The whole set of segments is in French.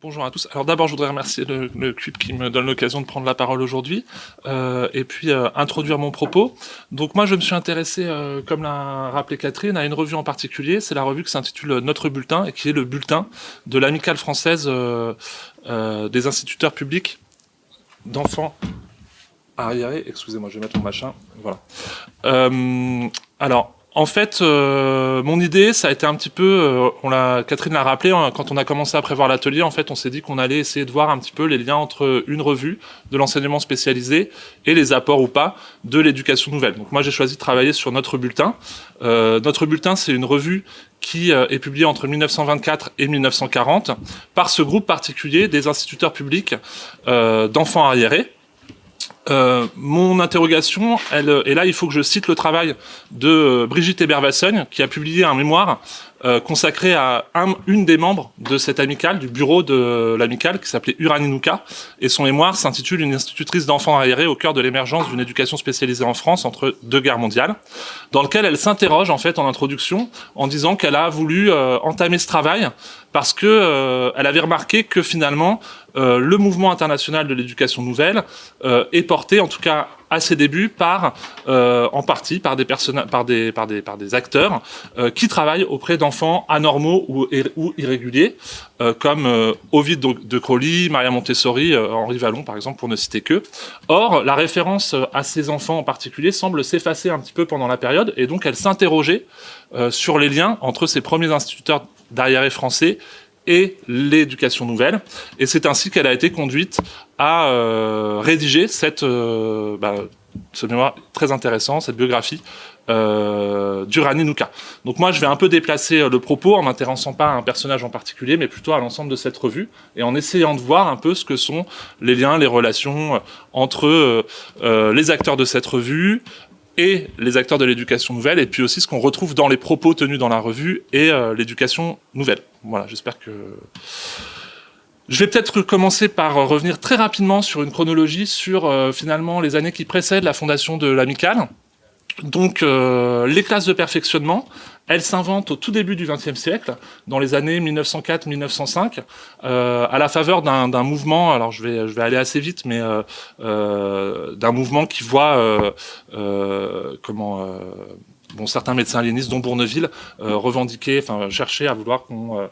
Bonjour à tous. Alors d'abord, je voudrais remercier le CUP qui me donne l'occasion de prendre la parole aujourd'hui et puis introduire mon propos. Donc moi, je me suis intéressé, comme l'a rappelé Catherine, à une revue en particulier. C'est la revue qui s'intitule Notre Bulletin et qui est le bulletin de l'Amicale française des instituteurs publics d'enfants arriérés. Excusez-moi, je vais mettre mon machin. Voilà. Alors, en fait, mon idée, ça a été un petit peu, Catherine l'a rappelé, hein, quand on a commencé à prévoir l'atelier, en fait, on s'est dit qu'on allait essayer de voir un petit peu les liens entre une revue de l'enseignement spécialisé et les apports ou pas de l'éducation nouvelle. Donc moi, j'ai choisi de travailler sur Notre Bulletin. Notre Bulletin, c'est une revue qui est publiée entre 1924 et 1940 par ce groupe particulier des instituteurs publics d'enfants arriérés. Mon interrogation, et là il faut que je cite le travail de Brigitte Hébert-Vassogne, qui a publié un mémoire consacré à une des membres de cette amicale, du bureau de l'amicale, qui s'appelait Uranie Nouka, et son mémoire s'intitule Une institutrice d'enfants arriérés au cœur de l'émergence d'une éducation spécialisée en France entre deux guerres mondiales, dans lequel elle s'interroge en fait en introduction en disant qu'elle a voulu entamer ce travail parce que elle avait remarqué que finalement le mouvement international de l'éducation nouvelle est porté, en tout cas à ses débuts, en partie par des acteurs qui travaillent auprès d'enfants anormaux ou irréguliers, comme Ovid de Crowley, Maria Montessori, Henri Vallon par exemple, pour ne citer que. Or, la référence à ces enfants en particulier semble s'effacer un petit peu pendant la période, et donc elle s'interrogeait sur les liens entre ces premiers instituteurs d'arriérés français et l'éducation nouvelle. Et c'est ainsi qu'elle a été conduite à rédiger ce mémoire très intéressant, cette biographie d'Uranie Nouka. Donc moi, je vais un peu déplacer le propos en m'intéressant pas à un personnage en particulier, mais plutôt à l'ensemble de cette revue, et en essayant de voir un peu ce que sont les liens, les relations entre les acteurs de cette revue et les acteurs de l'éducation nouvelle, et puis aussi ce qu'on retrouve dans les propos tenus dans la revue et l'éducation nouvelle. Voilà, j'espère que... Je vais peut-être commencer par revenir très rapidement sur une chronologie sur finalement les années qui précèdent la fondation de l'amicale. Donc les classes de perfectionnement, elles s'inventent au tout début du XXe siècle, dans les années 1904-1905, à la faveur d'un mouvement, alors je vais aller assez vite, mais d'un mouvement qui voit certains médecins aliénistes, dont Bourneville, cherchaient à vouloir qu'on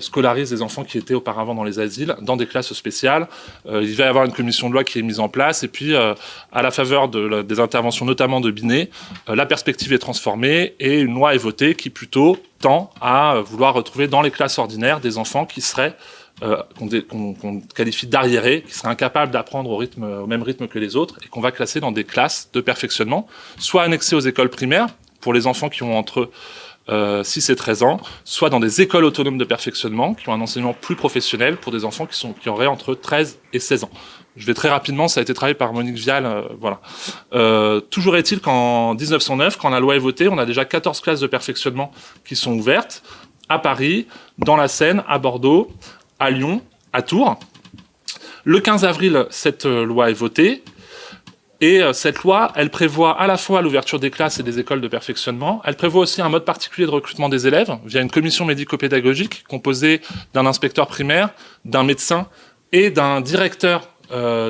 scolarise les enfants qui étaient auparavant dans les asiles, dans des classes spéciales. Il va y avoir une commission de loi qui est mise en place, et puis à la faveur des interventions notamment de Binet, la perspective est transformée, et une loi est votée qui plutôt tend à vouloir retrouver dans les classes ordinaires des enfants qui seraient qu'on qualifie d'arriérés, qui seraient incapables d'apprendre au même rythme que les autres, et qu'on va classer dans des classes de perfectionnement, soit annexées aux écoles primaires, pour les enfants qui ont entre 6 et 13 ans, soit dans des écoles autonomes de perfectionnement, qui ont un enseignement plus professionnel pour des enfants qui auraient entre 13 et 16 ans. Je vais très rapidement, ça a été travaillé par Monique Vial, voilà. Toujours est-il qu'en 1909, quand la loi est votée, on a déjà 14 classes de perfectionnement qui sont ouvertes, à Paris, dans la Seine, à Bordeaux, à Lyon, à Tours. Le 15 avril, cette loi est votée. Et cette loi, elle prévoit à la fois l'ouverture des classes et des écoles de perfectionnement. Elle prévoit aussi un mode particulier de recrutement des élèves via une commission médico-pédagogique composée d'un inspecteur primaire, d'un médecin et d'un directeur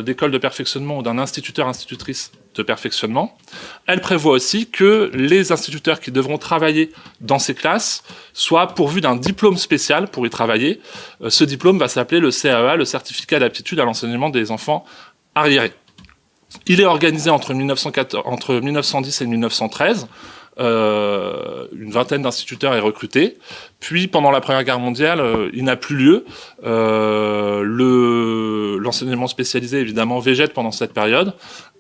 d'école de perfectionnement ou d'un instituteur-institutrice de perfectionnement. Elle prévoit aussi que les instituteurs qui devront travailler dans ces classes soient pourvus d'un diplôme spécial pour y travailler. Ce diplôme va s'appeler le CAEA, le certificat d'aptitude à l'enseignement des enfants arriérés. Il est organisé entre 1910 et 1913. Une vingtaine d'instituteurs est recruté. Puis, pendant la Première Guerre mondiale, il n'a plus lieu. L'enseignement spécialisé, évidemment, végète pendant cette période.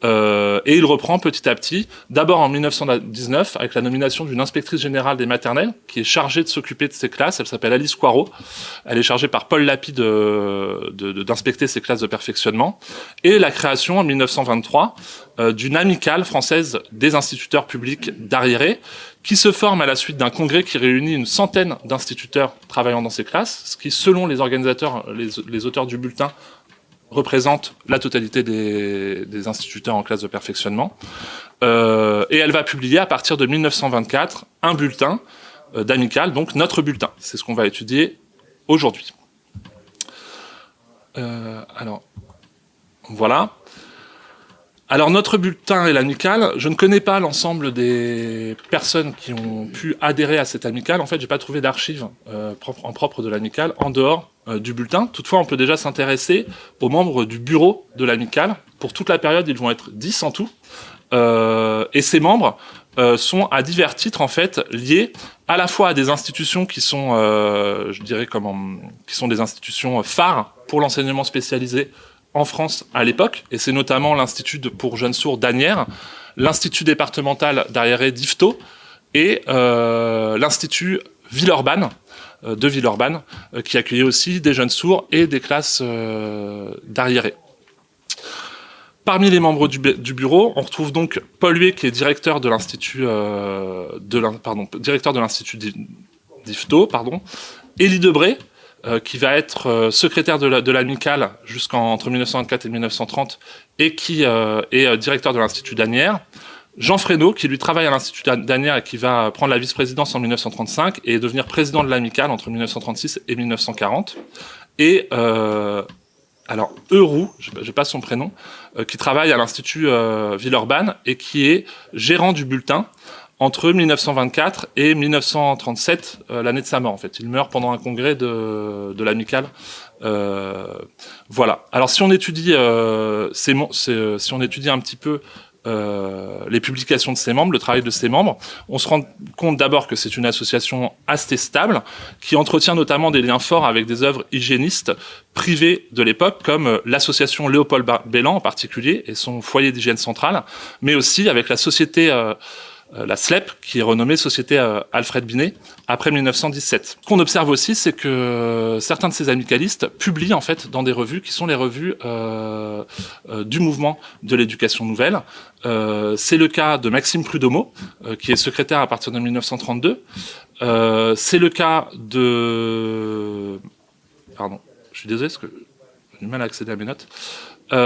Et il reprend petit à petit, d'abord en 1919, avec la nomination d'une inspectrice générale des maternelles, qui est chargée de s'occuper de ces classes. Elle s'appelle Alice Coirot. Elle est chargée par Paul Lapie d'inspecter ces classes de perfectionnement. Et la création, en 1923, d'une amicale française des instituteurs publics d'arriérés, qui se forme à la suite d'un congrès qui réunit une centaine d'instituteurs travaillant dans ces classes, ce qui, selon les organisateurs, les auteurs du bulletin, représente la totalité des instituteurs en classe de perfectionnement. Et elle va publier à partir de 1924 un bulletin d'amicale, donc Notre Bulletin. C'est ce qu'on va étudier aujourd'hui. Alors, voilà. Alors, notre bulletin est l'amicale. Je ne connais pas l'ensemble des personnes qui ont pu adhérer à cette amicale. En fait, j'ai pas trouvé d'archives en propre de l'amicale en dehors du bulletin. Toutefois, on peut déjà s'intéresser aux membres du bureau de l'amicale. Pour toute la période, ils vont être 10 en tout. Et ces membres sont à divers titres en fait liés à la fois à des institutions qui sont, je dirais qui sont des institutions phares pour l'enseignement spécialisé en France à l'époque, et c'est notamment l'Institut pour jeunes sourds d'Asnières, l'Institut départemental d'Arriéré d'Yvetot et l'Institut Villeurbanne de Villeurbanne qui accueillait aussi des jeunes sourds et des classes d'Arriéré. Parmi les membres du bureau, on retrouve donc Paul Huet, qui est directeur de l'Institut d'Yvetot, Élie Debré, qui va être secrétaire de l'amicale entre 1924 et 1930 et qui est directeur de l'Institut d'Asnières. Jean Fresneau, qui lui travaille à l'Institut d'Asnières et qui va prendre la vice-présidence en 1935 et devenir président de l'amicale entre 1936 et 1940. Et alors Euroux, j'ai pas son prénom, qui travaille à l'Institut Villeurbanne et qui est gérant du bulletin entre 1924 et 1937, l'année de sa mort en fait. Il meurt pendant un congrès de l'amicale. Voilà. Alors si on étudie si on étudie un petit peu les publications de ses membres, le travail de ses membres, on se rend compte d'abord que c'est une association assez stable qui entretient notamment des liens forts avec des œuvres hygiénistes privées de l'époque, comme l'association Léopold Bellan en particulier et son foyer d'hygiène centrale, mais aussi avec la société la SLEP, qui est renommée Société Alfred Binet, après 1917. Ce qu'on observe aussi, c'est que certains de ces amicalistes publient en fait dans des revues qui sont les revues du mouvement de l'éducation nouvelle. C'est le cas de Maxime Prud'homme, qui est secrétaire à partir de 1932. C'est le cas de... Pardon, je suis désolé parce que j'ai du mal à accéder à mes notes. C'est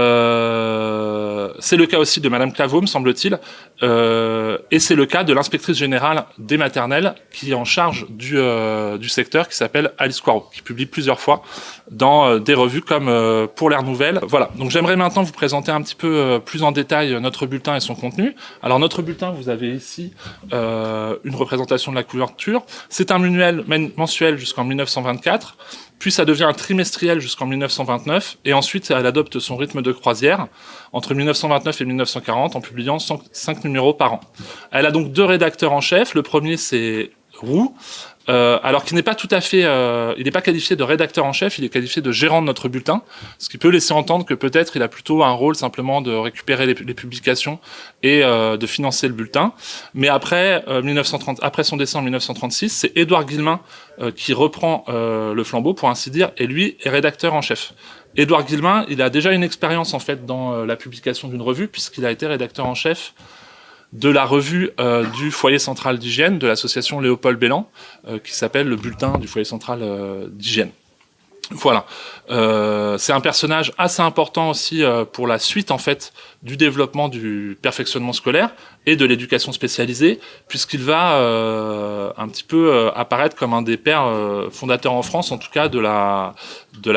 le cas aussi de Madame Claveau, me semble-t-il, et c'est le cas de l'inspectrice générale des maternelles qui est en charge du secteur, qui s'appelle Alice Coirot, qui publie plusieurs fois dans des revues comme Pour l'Air Nouvelle. Voilà, donc j'aimerais maintenant vous présenter un petit peu plus en détail notre bulletin et son contenu. Alors notre bulletin, vous avez ici une représentation de la couverture. C'est un manuel mensuel jusqu'en 1924. Puis ça devient un trimestriel jusqu'en 1929, et ensuite elle adopte son rythme de croisière entre 1929 et 1940 en publiant 5 numéros par an. Elle a donc 2 rédacteurs en chef. Le premier, c'est Roux, alors qu'il n'est pas tout à fait, il n'est pas qualifié de rédacteur en chef, il est qualifié de gérant de notre bulletin, ce qui peut laisser entendre que peut-être il a plutôt un rôle simplement de récupérer les publications et de financer le bulletin. Mais après après son décès en 1936, c'est Édouard Guillemin qui reprend le flambeau, pour ainsi dire, et lui est rédacteur en chef. Édouard Guillemin, il a déjà une expérience en fait dans la publication d'une revue, puisqu'il a été rédacteur en chef de la revue du foyer central d'hygiène de l'association Léopold Bellan, qui s'appelle le bulletin du foyer central d'hygiène. Voilà, c'est un personnage assez important aussi pour la suite en fait du développement du perfectionnement scolaire et de l'éducation spécialisée, puisqu'il va un petit peu apparaître comme un des pères fondateurs en France, en tout cas de la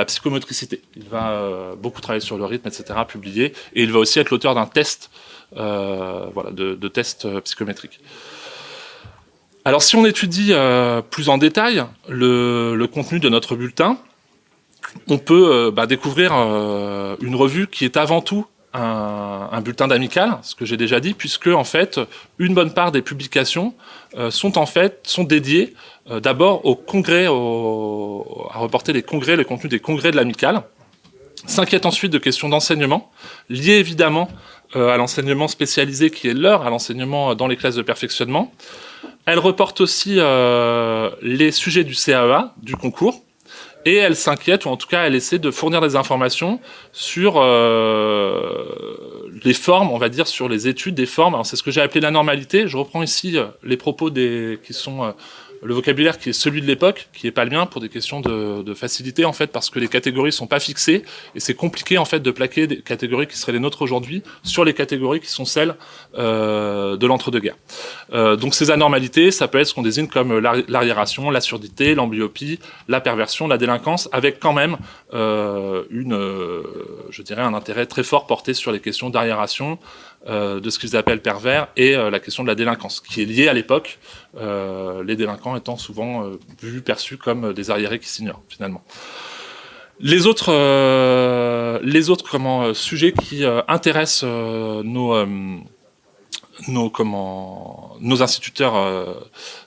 psychomotricité. Il va beaucoup travailler sur le rythme, etc., publier, et il va aussi être l'auteur d'un test de tests psychométriques. Alors si on étudie plus en détail le contenu de notre bulletin, on peut découvrir une revue qui est avant tout un bulletin d'amicale, ce que j'ai déjà dit, puisque en fait une bonne part des publications sont dédiées d'abord au congrès, à reporter le contenu des congrès de l'amicale, s'inquiète ensuite de questions d'enseignement, liées évidemment à l'enseignement spécialisé qui est à l'enseignement dans les classes de perfectionnement. Elle reporte aussi les sujets du CAEA, du concours, et elle s'inquiète, ou en tout cas elle essaie de fournir des informations sur les formes, on va dire, sur les études des formes. Alors c'est ce que j'ai appelé la normalité. Je reprends ici les propos qui sont le vocabulaire qui est celui de l'époque, qui est pas le mien pour des questions de facilité en fait, parce que les catégories sont pas fixées et c'est compliqué en fait de plaquer des catégories qui seraient les nôtres aujourd'hui sur les catégories qui sont celles de l'entre-deux-guerres. Donc ces anormalités, ça peut être ce qu'on désigne comme l'arriération, la surdité, l'amblyopie, la perversion, la délinquance, avec quand même je dirais un intérêt très fort porté sur les questions d'arriération, de ce qu'ils appellent pervers, et la question de la délinquance, qui est liée à l'époque, les délinquants étant souvent perçus comme des arriérés qui s'ignorent, finalement. Les autres sujets qui intéressent nos instituteurs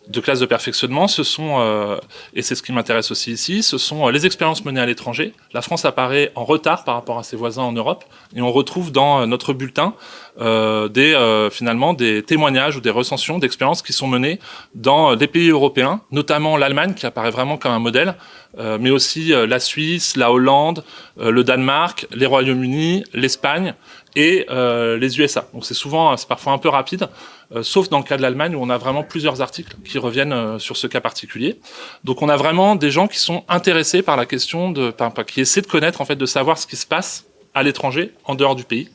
de classe de perfectionnement, ce sont, et c'est ce qui m'intéresse aussi ici, ce sont les expériences menées à l'étranger. La France apparaît en retard par rapport à ses voisins en Europe, et on retrouve dans notre bulletin finalement des témoignages ou des recensions d'expériences qui sont menées dans des pays européens, notamment l'Allemagne qui apparaît vraiment comme un modèle, mais aussi la Suisse, la Hollande, le Danemark, les Royaumes-Unis, l'Espagne et les USA. Donc c'est parfois un peu rapide, sauf dans le cas de l'Allemagne où on a vraiment plusieurs articles qui reviennent sur ce cas particulier. Donc on a vraiment des gens qui sont intéressés par la question qui essaient de connaître en fait, de savoir ce qui se passe à l'étranger, en dehors du pays.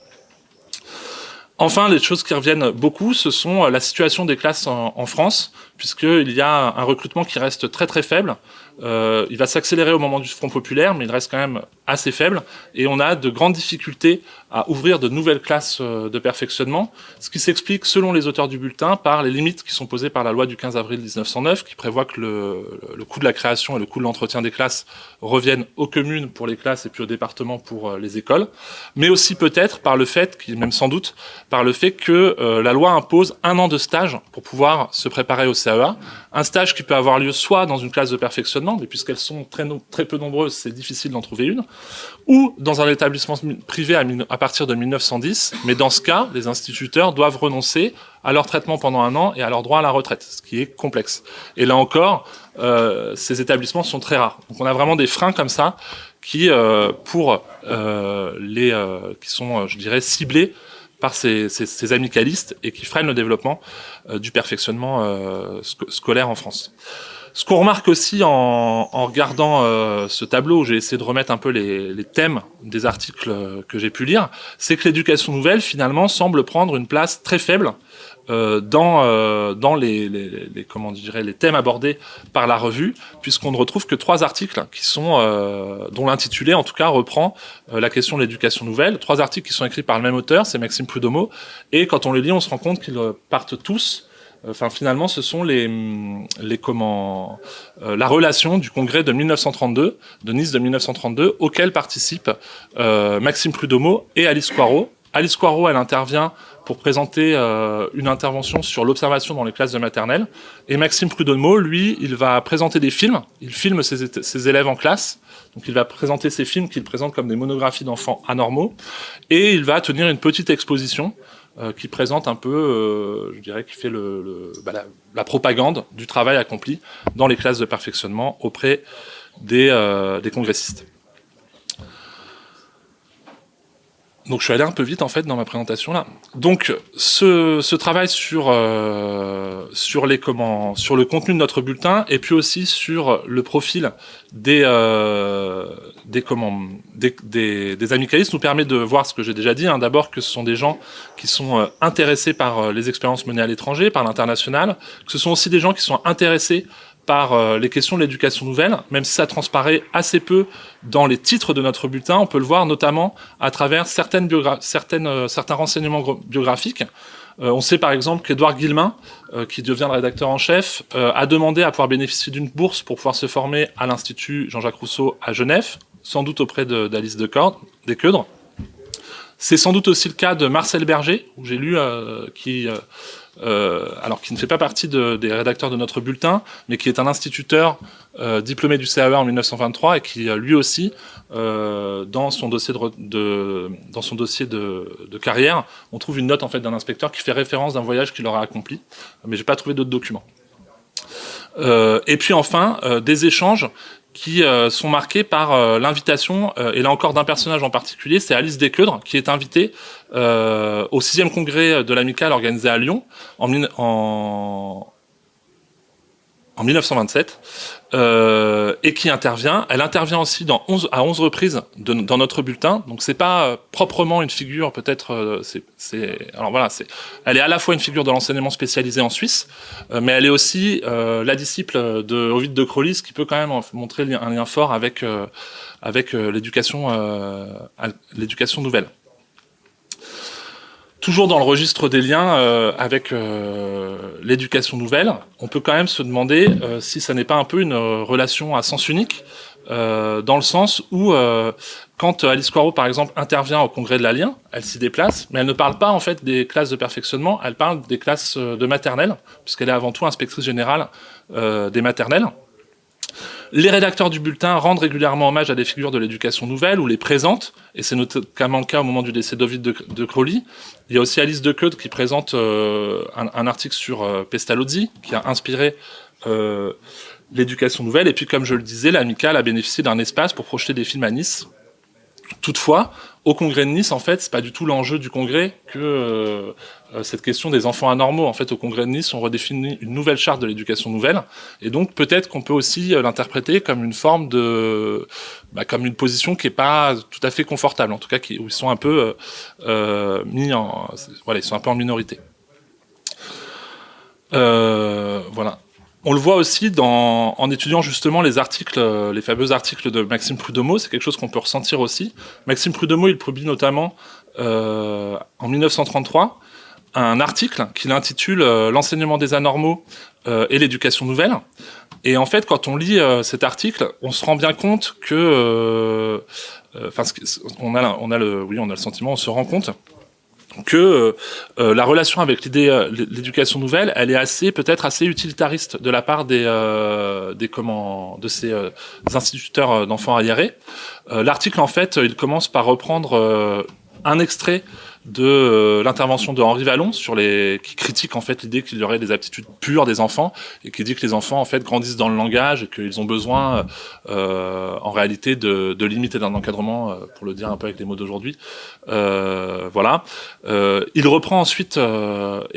Enfin, les choses qui reviennent beaucoup, ce sont la situation des classes en France, puisqu'il y a un recrutement qui reste très très faible. Il va s'accélérer au moment du Front populaire, mais il reste quand même assez faible. Et on a de grandes difficultés à ouvrir de nouvelles classes de perfectionnement, ce qui s'explique, selon les auteurs du bulletin, par les limites qui sont posées par la loi du 15 avril 1909, qui prévoit que le coût de la création et le coût de l'entretien des classes reviennent aux communes pour les classes et puis aux départements pour les écoles, mais aussi peut-être par le fait, même sans doute, par le fait que la loi impose 1 an de stage pour pouvoir se préparer au CAEA, un stage qui peut avoir lieu soit dans une classe de perfectionnement, mais puisqu'elles sont très peu nombreuses, c'est difficile d'en trouver une, ou dans un établissement privé à partir de 1910, mais dans ce cas, les instituteurs doivent renoncer à leur traitement pendant 1 an et à leur droit à la retraite, ce qui est complexe. Et là encore, ces établissements sont très rares. Donc on a vraiment des freins comme ça qui sont, je dirais, ciblés par ces amicalistes et qui freinent le développement du perfectionnement scolaire en France. Ce qu'on remarque aussi en regardant ce tableau, où j'ai essayé de remettre un peu les thèmes des articles que j'ai pu lire, c'est que l'éducation nouvelle, finalement, semble prendre une place très faible dans les thèmes abordés par la revue, puisqu'on ne retrouve que 3 articles qui sont dont l'intitulé en tout cas reprend la question de l'éducation nouvelle. 3 articles qui sont écrits par le même auteur, c'est Maxime Prud'homme, et quand on les lit, on se rend compte qu'ils partent tous. Finalement, ce sont la relation du congrès de 1932, de Nice de 1932, auquel participent Maxime Prud'homme et Alice Coirot. Alice Coirot, elle intervient pour présenter une intervention sur l'observation dans les classes de maternelle. Et Maxime Prud'homme, lui, il va présenter des films. Il filme ses élèves en classe. Donc il va présenter ces films qu'il présente comme des monographies d'enfants anormaux. Et il va tenir une petite exposition qui présente un peu, je dirais, qui fait la propagande du travail accompli dans les classes de perfectionnement auprès des congressistes. Donc je suis allé un peu vite en fait dans ma présentation là. Donc ce travail sur le contenu de notre bulletin et puis aussi sur le profil des amicalistes nous permet de voir ce que j'ai déjà dit. D'abord que ce sont des gens qui sont intéressés par les expériences menées à l'étranger, par l'international, que ce sont aussi des gens qui sont intéressés par les questions de l'éducation nouvelle, même si ça transparaît assez peu dans les titres de notre bulletin, on peut le voir notamment à travers certains renseignements biographiques. On sait par exemple qu'Édouard Guillemin, qui devient le rédacteur en chef, a demandé à pouvoir bénéficier d'une bourse pour pouvoir se former à l'Institut Jean-Jacques Rousseau à Genève, sans doute auprès d'Alice Descoeudres. C'est sans doute aussi le cas de Marcel Berger, où j'ai lu qui ne fait pas partie des rédacteurs de notre bulletin, mais qui est un instituteur diplômé du CAEA en 1923 et qui lui aussi, dans son dossier de carrière, on trouve une note en fait d'un inspecteur qui fait référence d'un voyage qu'il aura accompli, mais j'ai pas trouvé d'autres documents. Et puis enfin, des échanges qui sont marqués par l'invitation, et là encore d'un personnage en particulier, c'est Alice Descoeudres, qui est invitée au 6e congrès de l'Amicale organisé à Lyon en en 1927, et qui intervient. Elle intervient aussi à 11 reprises dans notre bulletin. Donc c'est pas proprement une figure, peut-être. Alors voilà, elle est à la fois une figure de l'enseignement spécialisé en Suisse, mais elle est aussi la disciple de Ovide de Crolles, qui peut quand même montrer un lien fort avec l'éducation nouvelle. Toujours dans le registre des liens avec l'éducation nouvelle, on peut quand même se demander si ça n'est pas un peu une relation à sens unique, dans le sens où quand Alice Coirot, par exemple, intervient au congrès de l'Alien, elle s'y déplace, mais elle ne parle pas en fait des classes de perfectionnement, elle parle des classes de maternelle, puisqu'elle est avant tout inspectrice générale des maternelles. Les rédacteurs du bulletin rendent régulièrement hommage à des figures de l'éducation nouvelle ou les présentent, et c'est notamment le cas au moment du décès d'Ovide de Crolles. Il y a aussi Alice Dequeude qui présente un article sur Pestalozzi, qui a inspiré l'éducation nouvelle. Et puis, comme je le disais, l'Amicale a bénéficié d'un espace pour projeter des films à Nice. Toutefois, au congrès de Nice, en fait, c'est pas du tout l'enjeu du congrès que cette question des enfants anormaux. En fait, au congrès de Nice, on redéfinit une nouvelle charte de l'éducation nouvelle, et donc peut-être qu'on peut aussi l'interpréter comme une forme comme une position qui est pas tout à fait confortable, en tout cas où ils sont un peu ils sont un peu en minorité. Voilà. On le voit aussi en étudiant justement les fameux articles de Maxime Prud'homme. C'est quelque chose qu'on peut ressentir aussi. Maxime Prud'homme, il publie notamment en 1933 un article qu'il intitule L'enseignement des anormaux et l'éducation nouvelle. Et en fait, quand on lit cet article, on se rend bien compte que, on a le sentiment, on se rend compte que la relation avec l'éducation nouvelle, elle est peut-être assez utilitariste de la part de ces instituteurs d'enfants arriérés. L'article, en fait, il commence par reprendre un extrait de l'intervention de Henri Vallon qui critique en fait l'idée qu'il y aurait des aptitudes pures des enfants, et qui dit que les enfants en fait grandissent dans le langage et qu'ils ont besoin en réalité de limiter d'un encadrement, pour le dire un peu avec les mots d'aujourd'hui. Voilà. Il reprend ensuite donc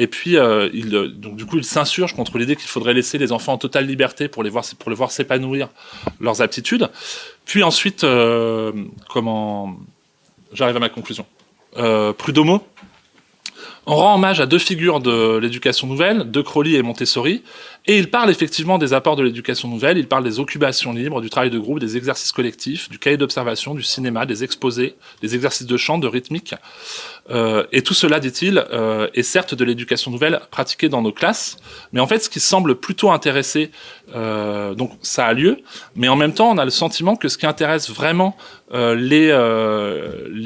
du coup il s'insurge contre l'idée qu'il faudrait laisser les enfants en totale liberté pour les voir s'épanouir leurs aptitudes. Puis ensuite j'arrive à ma conclusion. Prud'homme, on rend hommage à deux figures de l'éducation nouvelle, de Crolles et Montessori, et il parle effectivement des apports de l'éducation nouvelle, il parle des occupations libres, du travail de groupe, des exercices collectifs, du cahier d'observation, du cinéma, des exposés, des exercices de chant, de rythmique. Et tout cela, dit-il, est certes de l'éducation nouvelle pratiquée dans nos classes, mais en fait, ce qui semble plutôt intéresser, donc ça a lieu, mais en même temps, on a le sentiment que ce qui intéresse vraiment les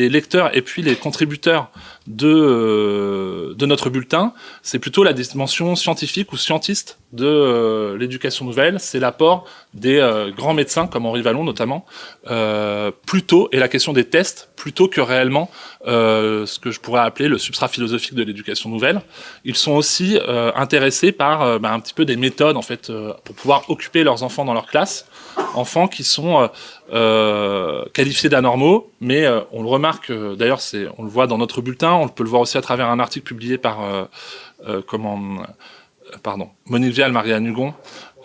lecteurs et puis les contributeurs de notre bulletin, c'est plutôt la dimension scientifique ou scientiste de l'éducation nouvelle. C'est l'apport des grands médecins comme Henri Vallon notamment, plutôt, et la question des tests, plutôt que réellement ce que je pourrais appeler le substrat philosophique de l'éducation nouvelle. Ils sont aussi intéressés par un petit peu des méthodes en fait pour pouvoir occuper leurs enfants dans leur classe, enfants qui sont qualifiés d'anormaux, mais on le remarque, d'ailleurs on le voit dans notre bulletin, on peut le voir aussi à travers un article publié par Monique Vial, Marianne Hugon,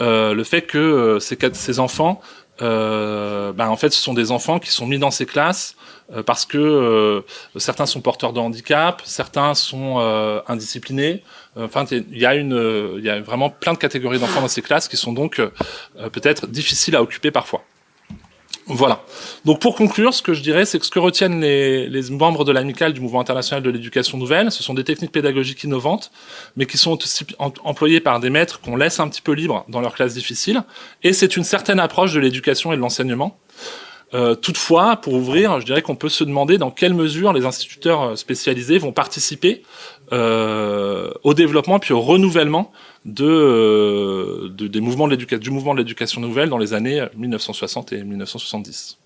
le fait que ces enfants, en fait, ce sont des enfants qui sont mis dans ces classes parce que certains sont porteurs de handicap, certains sont indisciplinés. Il y a vraiment plein de catégories d'enfants dans ces classes qui sont donc peut-être difficiles à occuper parfois. Voilà. Donc pour conclure, ce que je dirais, c'est que ce que retiennent les membres de l'Amicale du Mouvement international de l'éducation nouvelle, ce sont des techniques pédagogiques innovantes, mais qui sont aussi employées par des maîtres qu'on laisse un petit peu libres dans leurs classes difficiles, et c'est une certaine approche de l'éducation et de l'enseignement. Toutefois, pour ouvrir, je dirais qu'on peut se demander dans quelle mesure les instituteurs spécialisés vont participer au développement puis au renouvellement du mouvement de l'éducation nouvelle dans les années 1960 et 1970.